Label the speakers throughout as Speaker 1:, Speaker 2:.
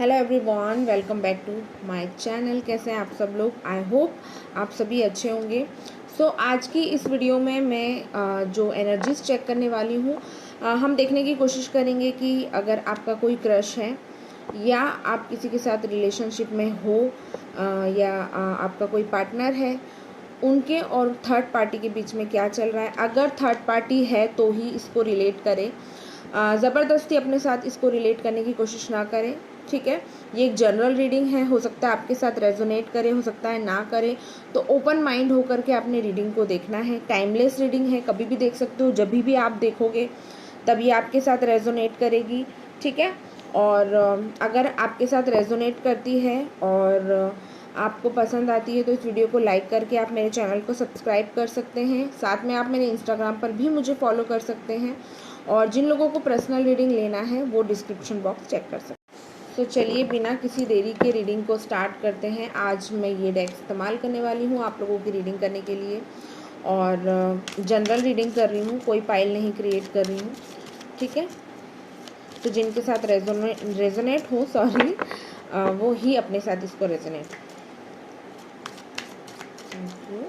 Speaker 1: Hello everyone, welcome back to my channel. कैसे हैं आप सब लोग? आई होप आप सभी अच्छे होंगे। आज की इस वीडियो में मैं जो एनर्जीज चेक करने वाली हूँ, हम देखने की कोशिश करेंगे कि अगर आपका कोई क्रश है या आप किसी के साथ रिलेशनशिप में हो या आपका कोई पार्टनर है, उनके और थर्ड पार्टी के बीच में क्या चल रहा है। अगर थर्ड पार्टी है तो ही इसको रिलेट करें, ज़बरदस्ती अपने साथ इसको रिलेट करने की कोशिश ना करें। ठीक है, ये एक जनरल रीडिंग है, हो सकता है आपके साथ रेजोनेट करे, हो सकता है ना करे। तो ओपन माइंड होकर के आपने रीडिंग को देखना है। टाइमलेस रीडिंग है, कभी भी देख सकते हो, जब भी आप देखोगे तभी आपके साथ रेजोनेट करेगी। ठीक है, और अगर आपके साथ रेजोनेट करती है और आपको पसंद आती है तो इस वीडियो को लाइक करके आप मेरे चैनल को सब्सक्राइब कर सकते हैं। साथ में आप मेरे इंस्टाग्राम पर भी मुझे फॉलो कर सकते हैं, और जिन लोगों को पर्सनल रीडिंग लेना है वो डिस्क्रिप्शन बॉक्स चेक कर सकते हैं। तो चलिए बिना किसी देरी के रीडिंग को स्टार्ट करते हैं। आज मैं ये डेक इस्तेमाल करने वाली हूँ आप लोगों की रीडिंग करने के लिए, और जनरल रीडिंग कर रही हूँ, कोई पाइल नहीं क्रिएट कर रही हूँ। ठीक है, तो जिनके साथ रेजोनेट हो वो ही अपने साथ इसको रेजोनेट। Thank you.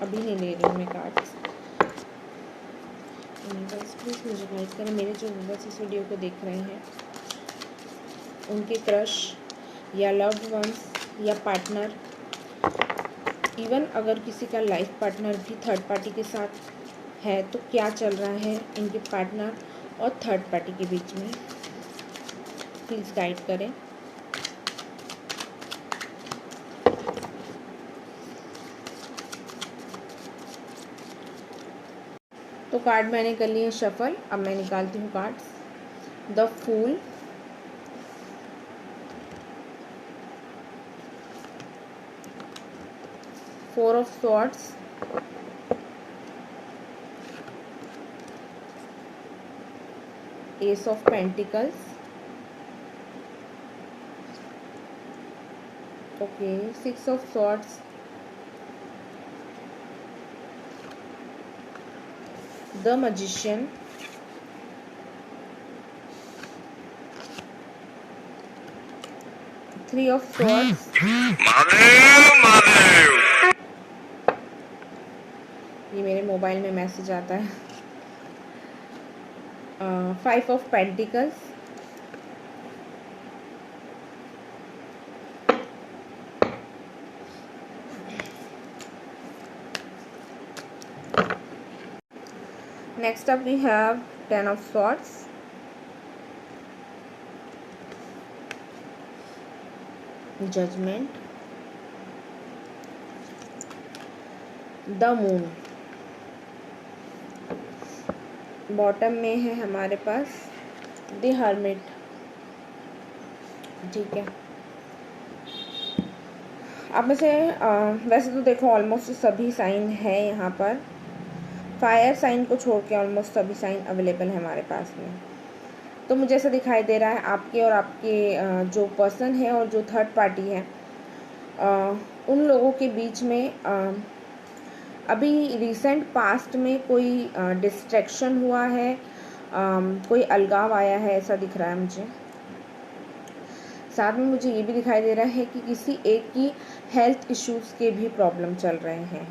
Speaker 1: अभी नहीं ले रही हूँ मैं कार्ड्स। प्लीज़ मुझे गाइड करें, मेरे जो व्यूअर्स इस वीडियो को देख रहे हैं, उनके क्रश या लव्ड वंस या पार्टनर, इवन अगर किसी का लाइफ पार्टनर भी थर्ड पार्टी के साथ है तो क्या चल रहा है इनके पार्टनर और थर्ड पार्टी के बीच में, प्लीज़ गाइड करें। तो कार्ड मैंने कर लिए शफल। अब मैं निकालती हूँ cards. The fool, four of swords, ace of pentacles, okay, six of swords, the magician, three of swords, ये मेरे मोबाइल में मैसेज आता है, five of pentacles, next up we have ten of swords, judgment, the moon। Bottom में है हमारे पास the hermit. ठीक है, अब में से वैसे तो देखो ऑलमोस्ट सभी साइन है यहाँ पर, फायर साइन को छोड़ के ऑलमोस्ट सभी साइन अवेलेबल है हमारे पास में। तो मुझे ऐसा दिखाई दे रहा है आपके और आपके जो पर्सन है और जो थर्ड पार्टी है, उन लोगों के बीच में अभी रिसेंट पास्ट में कोई डिस्ट्रैक्शन हुआ है, कोई अलगाव आया है, ऐसा दिख रहा है मुझे। साथ में मुझे ये भी दिखाई दे रहा है कि किसी एक की हेल्थ इश्यूज़ के भी प्रॉब्लम चल रहे हैं।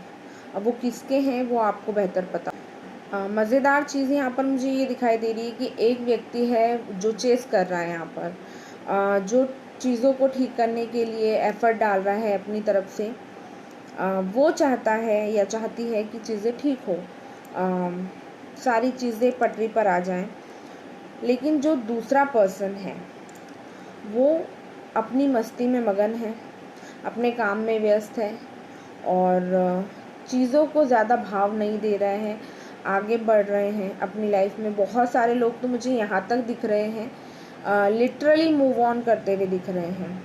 Speaker 1: अब वो किसके हैं वो आपको बेहतर पता। मज़ेदार चीज़ यहाँ पर मुझे ये दिखाई दे रही है कि एक व्यक्ति है जो चेस कर रहा है यहाँ पर, जो चीज़ों को ठीक करने के लिए एफर्ट डाल रहा है अपनी तरफ से। वो चाहता है या चाहती है कि चीज़ें ठीक हो, सारी चीज़ें पटरी पर आ जाएं। लेकिन जो दूसरा पर्सन है वो अपनी मस्ती में मगन है, अपने काम में व्यस्त है, और चीज़ों को ज़्यादा भाव नहीं दे रहे हैं, आगे बढ़ रहे हैं अपनी लाइफ में। बहुत सारे लोग तो मुझे यहाँ तक दिख रहे हैं, लिटरली मूव ऑन करते हुए दिख रहे हैं।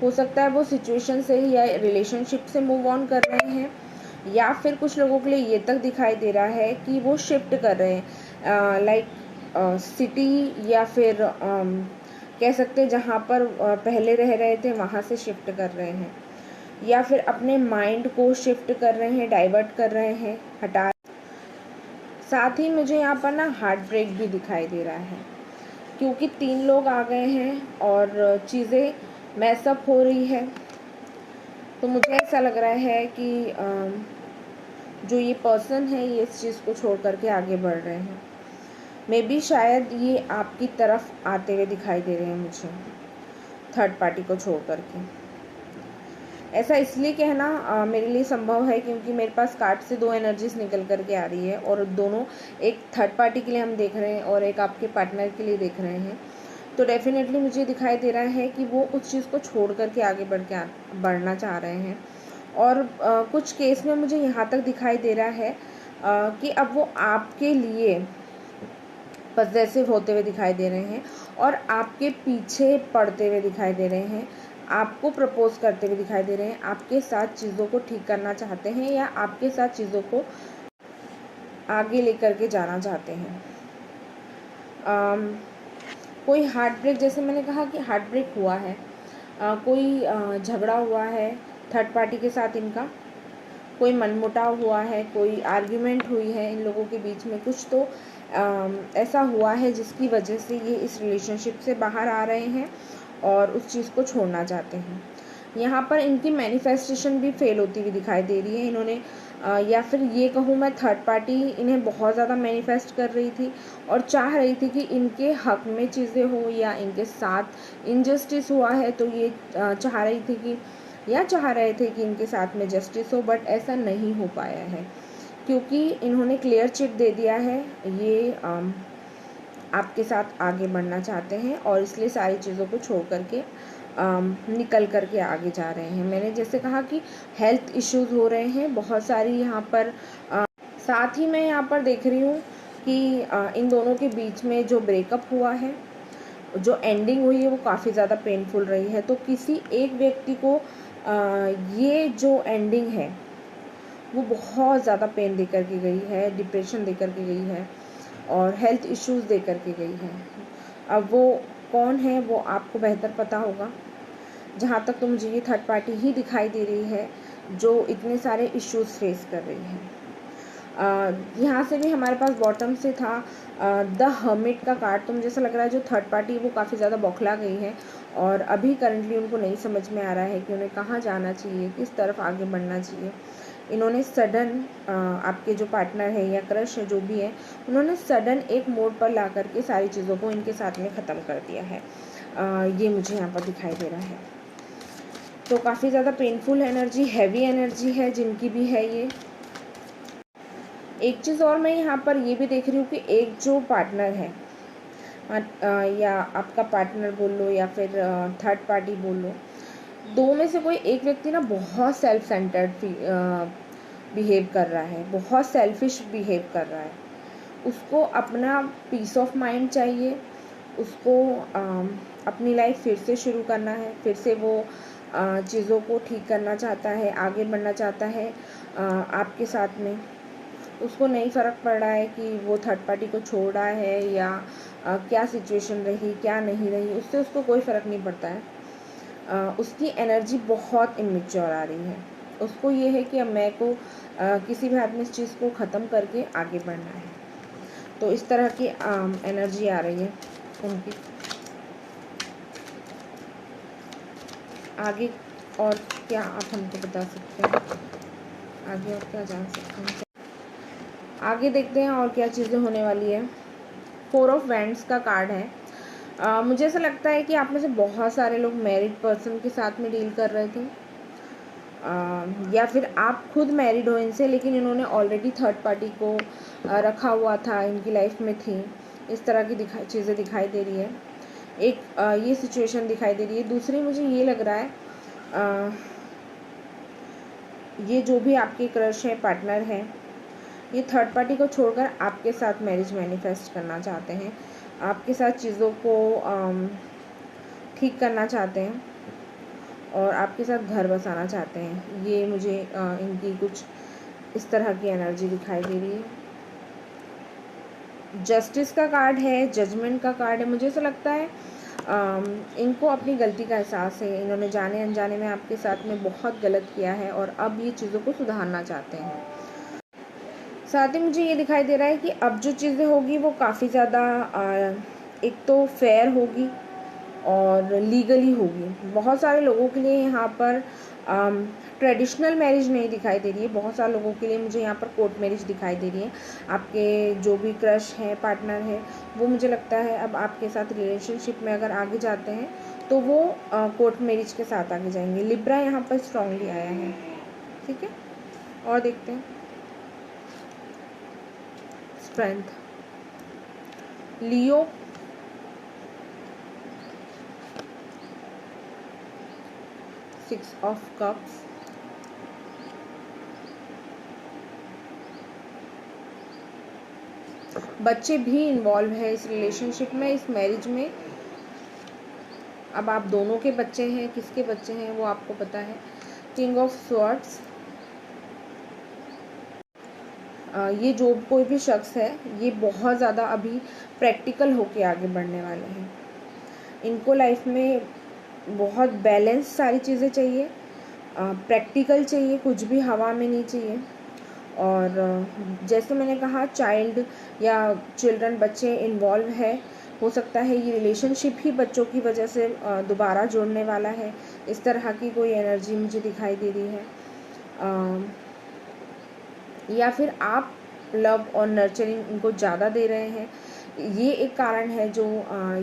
Speaker 1: हो सकता है वो सिचुएशन से या रिलेशनशिप से मूव ऑन कर रहे हैं, या फिर कुछ लोगों के लिए ये तक दिखाई दे रहा है कि वो शिफ्ट कर रहे हैं, लाइक सिटी, या फिर कह सकते हैं जहाँ पर पहले रह रहे थे वहाँ से शिफ्ट कर रहे हैं, या फिर अपने माइंड को शिफ्ट कर रहे हैं, डाइवर्ट कर रहे हैं, हटा। साथ ही मुझे यहाँ पर ना हार्ट ब्रेक भी दिखाई दे रहा है, क्योंकि 3 लोग आ गए हैं और चीज़ें मैसअप हो रही है। तो मुझे ऐसा लग रहा है कि जो ये पर्सन है ये इस चीज़ को छोड़ करके आगे बढ़ रहे हैं। मे बी शायद ये आपकी तरफ आते हुए दिखाई दे रहे हैं मुझे, थर्ड पार्टी को छोड़ करके। ऐसा इसलिए कहना मेरे लिए संभव है क्योंकि मेरे पास कार्ड से 2 एनर्जीज निकल करके आ रही है और दोनों एक थर्ड पार्टी के लिए हम देख रहे हैं और एक आपके पार्टनर के लिए देख रहे हैं। तो डेफिनेटली मुझे दिखाई दे रहा है कि वो उस चीज़ को छोड़ करके आगे बढ़ना चाह रहे हैं। और कुछ केस में मुझे यहाँ तक दिखाई दे रहा है कि अब वो आपके लिए पॉसेसिव होते हुए दिखाई दे रहे हैं और आपके पीछे पड़ते हुए दिखाई दे रहे हैं, आपको प्रपोज करते हुए दिखाई दे रहे हैं, आपके साथ चीज़ों को ठीक करना चाहते हैं या आपके साथ चीज़ों को आगे लेकर के जाना चाहते हैं। कोई हार्ट ब्रेक, जैसे मैंने कहा कि हार्ट ब्रेक हुआ है, कोई झगड़ा हुआ है थर्ड पार्टी के साथ, इनका कोई मनमुटाव हुआ है, कोई आर्ग्यूमेंट हुई है इन लोगों के बीच में, कुछ तो ऐसा हुआ है जिसकी वजह से ये इस रिलेशनशिप से बाहर आ रहे हैं और उस चीज़ को छोड़ना चाहते हैं। यहाँ पर इनकी मैनिफेस्टेशन भी फेल होती हुई दिखाई दे रही है। इन्होंने या फिर ये कहूँ मैं, थर्ड पार्टी इन्हें बहुत ज़्यादा मैनिफेस्ट कर रही थी और चाह रही थी कि इनके हक में चीज़ें हो या इनके साथ इनजस्टिस हुआ है तो ये चाह रही थी कि या चाह रहे थे कि इनके साथ में जस्टिस हो, बट ऐसा नहीं हो पाया है क्योंकि इन्होंने क्लियर चिट दे दिया है। ये आपके साथ आगे बढ़ना चाहते हैं और इसलिए सारी चीज़ों को छोड़ करके निकल करके आगे जा रहे हैं। मैंने जैसे कहा कि हेल्थ इश्यूज हो रहे हैं बहुत सारी यहाँ पर। साथ ही मैं यहाँ पर देख रही हूँ कि इन दोनों के बीच में जो ब्रेकअप हुआ है, जो एंडिंग हुई है, वो काफ़ी ज़्यादा पेनफुल रही है। तो किसी एक व्यक्ति को ये जो एंडिंग है वो बहुत ज़्यादा पेन दे करके गई है, डिप्रेशन दे करके गई है और हेल्थ इश्यूज दे करके गई है। अब वो कौन है वो आपको बेहतर पता होगा। जहाँ तक तो मुझे ये थर्ड पार्टी ही दिखाई दे रही है जो इतने सारे इश्यूज फेस कर रही है। यहाँ से भी हमारे पास बॉटम से था द हर्मिट का कार्ड। तो मुझे ऐसा लग रहा है जो थर्ड पार्टी वो काफ़ी ज़्यादा बौखला गई है और अभी करंटली उनको नहीं समझ में आ रहा है कि उन्हें कहाँ जाना चाहिए, किस तरफ आगे बढ़ना चाहिए। इन्होंने सडन आपके जो पार्टनर है या क्रश है जो भी है, उन्होंने सडन एक मोड पर ला करके सारी चीज़ों को इनके साथ में ख़त्म कर दिया है। ये मुझे यहाँ पर दिखाई दे रहा है। तो काफ़ी ज़्यादा पेनफुल एनर्जी, हैवी एनर्जी है जिनकी भी है ये। एक चीज़ और मैं यहाँ पर ये भी देख रही हूँ कि एक जो पार्टनर है या आपका पार्टनर बोल लो या फिर थर्ड पार्टी बोल लो, दो में से कोई एक व्यक्ति ना बहुत सेल्फ सेंटर्ड बिहेव कर रहा है, बहुत सेल्फिश बिहेव कर रहा है। उसको अपना पीस ऑफ माइंड चाहिए, उसको अपनी लाइफ फिर से शुरू करना है, फिर से वो चीज़ों को ठीक करना चाहता है, आगे बढ़ना चाहता है आपके साथ में। उसको नहीं फ़र्क पड़ रहा है कि वो थर्ड पार्टी को छोड़ रहा है या क्या सिचुएशन रही क्या नहीं रही, उससे उसको कोई फ़र्क नहीं पड़ता है। उसकी एनर्जी बहुत इमेच्योर आ रही है। उसको ये है कि अब मैं को किसी भी हाथ में इस चीज़ को ख़त्म करके आगे बढ़ना है। तो इस तरह की एनर्जी आ रही है उनकी। आगे और क्या आप हमको बता सकते हैं, आगे और क्या जान सकते हैं? आगे देखते हैं और क्या चीज़ें होने वाली है। 4 ऑफ वैंड्स का कार्ड है। मुझे ऐसा लगता है कि आप में से बहुत सारे लोग मैरिड पर्सन के साथ में डील कर रहे थे या फिर आप खुद मैरिड हो इनसे, लेकिन इन्होंने ऑलरेडी थर्ड पार्टी को रखा हुआ था, इनकी लाइफ में थी। इस तरह की चीज़ें दिखाई दे रही है। एक ये सिचुएशन दिखाई दे रही है। दूसरी मुझे ये लग रहा है ये जो भी आपके क्रश है, पार्टनर है, ये थर्ड पार्टी को छोड़कर आपके साथ मैरिज मैनिफेस्ट करना चाहते हैं, आपके साथ चीज़ों को ठीक करना चाहते हैं और आपके साथ घर बसाना चाहते हैं। ये मुझे इनकी कुछ इस तरह की एनर्जी दिखाई दे रही है। जस्टिस का कार्ड है, जजमेंट का कार्ड है। मुझे ऐसा लगता है इनको अपनी गलती का एहसास है। इन्होंने जाने अनजाने में आपके साथ में बहुत गलत किया है और अब ये चीज़ों को सुधारना चाहते हैं। साथ ही मुझे ये दिखाई दे रहा है कि अब जो चीज़ें होगी वो काफ़ी ज़्यादा एक तो फेयर होगी और लीगली होगी। बहुत सारे लोगों के लिए यहाँ पर ट्रेडिशनल मैरिज नहीं दिखाई दे रही है, बहुत सारे लोगों के लिए मुझे यहाँ पर कोर्ट मैरिज दिखाई दे रही है। आपके जो भी क्रश है, पार्टनर है, वो मुझे लगता है अब आपके साथ रिलेशनशिप में अगर आगे जाते हैं तो वो कोर्ट मैरिज के साथ आगे जाएंगे। लिब्रा यहाँ पर स्ट्रांगली आया है, ठीक है। और देखते हैं strength, Leo, six of cups, बच्चे भी इन्वॉल्व है इस रिलेशनशिप में, इस मैरिज में। अब आप दोनों के बच्चे हैं, किसके बच्चे हैं वो आपको पता है। किंग ऑफ स्वॉर्ड्स, ये जो कोई भी शख्स है ये बहुत ज़्यादा अभी प्रैक्टिकल होके आगे बढ़ने वाले हैं। इनको लाइफ में बहुत बैलेंस सारी चीज़ें चाहिए, प्रैक्टिकल चाहिए, कुछ भी हवा में नहीं चाहिए। और जैसे मैंने कहा चाइल्ड या चिल्ड्रन, बच्चे इन्वॉल्व है, हो सकता है ये रिलेशनशिप ही बच्चों की वजह से दोबारा जोड़ने वाला है। इस तरह की कोई एनर्जी मुझे दिखाई दे रही है। या फिर आप लव और नर्चरिंग इनको ज़्यादा दे रहे हैं, ये एक कारण है जो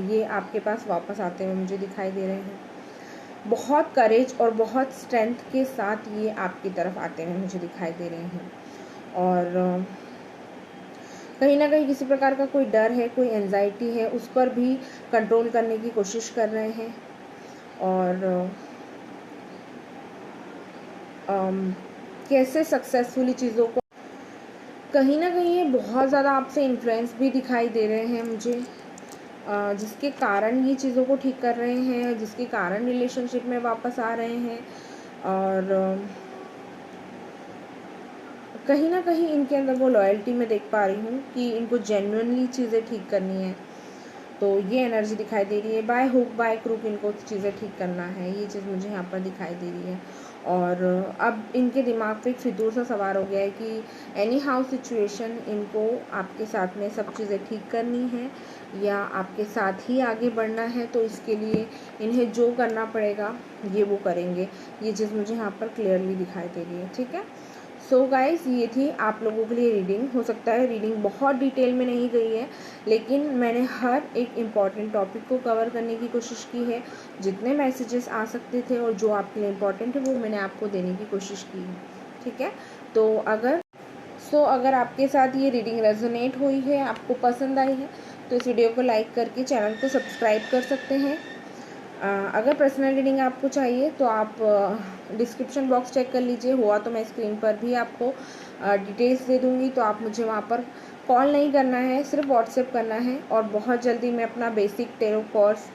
Speaker 1: ये आपके पास वापस आते हुए मुझे दिखाई दे रहे हैं। बहुत करेज और बहुत स्ट्रेंथ के साथ ये आपकी तरफ आते हुए मुझे दिखाई दे रहे हैं। और कहीं ना कहीं किसी प्रकार का कोई डर है, कोई एंजाइटी है, उस पर भी कंट्रोल करने की कोशिश कर रहे हैं। और कैसे सक्सेसफुली चीज़ों को, कहीं ना कहीं ये बहुत ज़्यादा आपसे इन्फ्लुएंस भी दिखाई दे रहे हैं मुझे, जिसके कारण ये चीज़ों को ठीक कर रहे हैं, जिसके कारण रिलेशनशिप में वापस आ रहे हैं। और कहीं ना कहीं इनके अंदर वो लॉयल्टी मैं देख पा रही हूँ कि इनको जेन्युइनली चीज़ें ठीक करनी है। तो ये एनर्जी दिखाई दे रही है, बाय हुक बाय क्रूक इनको चीज़ें ठीक करना है, ये चीज़ मुझे यहाँ पर दिखाई दे रही है। और अब इनके दिमाग पे एक फितूर सा सवार हो गया है कि एनी हाउ सिचुएशन इनको आपके साथ में सब चीज़ें ठीक करनी है या आपके साथ ही आगे बढ़ना है, तो इसके लिए इन्हें जो करना पड़ेगा ये वो करेंगे। ये चीज़ मुझे यहाँ पर क्लियरली दिखाई दे रही है, ठीक है। सो गाइस, ये थी आप लोगों के लिए रीडिंग। हो सकता है रीडिंग बहुत डिटेल में नहीं गई है, लेकिन मैंने हर एक इम्पॉर्टेंट टॉपिक को कवर करने की कोशिश की है। जितने मैसेजेस आ सकते थे और जो आपके लिए इम्पॉर्टेंट है वो मैंने आपको देने की कोशिश की है, ठीक है। तो अगर आपके साथ ये रीडिंग रेजोनेट हुई है, आपको पसंद आई है, तो इस वीडियो को लाइक करके चैनल को सब्सक्राइब कर सकते हैं। अगर पर्सनल रीडिंग आपको चाहिए तो आप डिस्क्रिप्शन बॉक्स चेक कर लीजिए, हुआ तो मैं स्क्रीन पर भी आपको डिटेल्स दे दूँगी। तो आप मुझे वहाँ पर कॉल नहीं करना है, सिर्फ व्हाट्सएप करना है। और बहुत जल्दी मैं अपना बेसिक टेरो कोर्स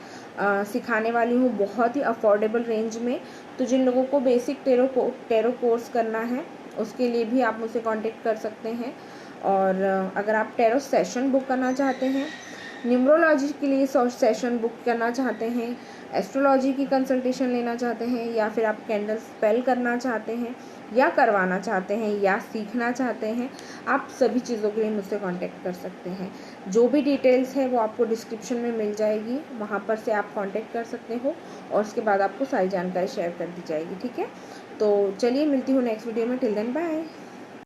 Speaker 1: सिखाने वाली हूँ, बहुत ही अफोर्डेबल रेंज में। तो जिन लोगों को बेसिक टेरो कोर्स करना है उसके लिए भी आप मुझसे कांटेक्ट कर सकते हैं। और अगर आप टेरो सेशन बुक करना चाहते हैं, न्यूमरोलॉजी के लिए सेशन बुक करना चाहते हैं, एस्ट्रोलॉजी की कंसल्टेशन लेना चाहते हैं, या फिर आप कैंडल स्पेल करना चाहते हैं या करवाना चाहते हैं या सीखना चाहते हैं, आप सभी चीज़ों के लिए मुझसे कांटेक्ट कर सकते हैं। जो भी डिटेल्स है वो आपको डिस्क्रिप्शन में मिल जाएगी, वहाँ पर से आप कांटेक्ट कर सकते हो और उसके बाद आपको सारी जानकारी शेयर कर दी जाएगी, ठीक है। तो चलिए मिलती हूँ नेक्स्ट वीडियो में, टिल देन बाय।